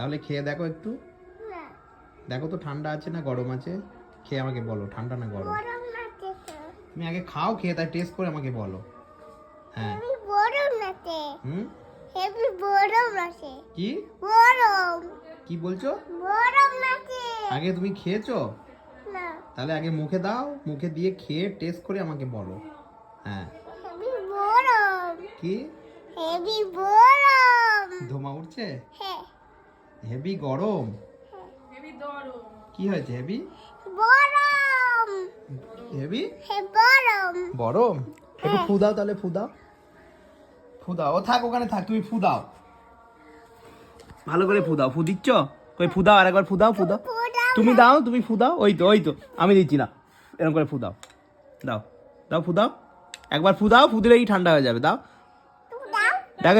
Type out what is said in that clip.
তাহলে খেয়ে দেখো একটু, দেখো তো ঠান্ডা আছে না গরম আছে, খেয়ে আমাকে বলো ঠান্ডা না গরম। তুমি আগে খাও, খেয়ে তাই টেস্ট করে আমাকে বলো। হ্যাঁ হুম কি কি বলছো? আগে তুমি খেয়েছো? তাহলে আগে মুখে দাও, মুখে দিয়ে খেয়ে টেস্ট করে আমাকে বলো। হ্যাঁ কি ধোঁয়া উঠছে? হেভি গরম? কি হয়েছে হেভি? হেভি গরম? একটু ফু দাও, তাহলে ফু দাও, ফু দাও। ও থাক ওখানে থাক, তুমি ফু দাও, ভালো করে ফু দাও। ফু দিচ্ছ? কই ফু দাও, আরেকবার ফু দাও, ফু দাও। তুমি দাও, তুমি ফু দাও। ওই তো ওই তো, আমি দিচ্ছি না, এরকম করে ফু দাও, দাও দাও ফু দাও, একবার ফু দাও, ফু দিলেই ঠান্ডা হয়ে যাবে। দাও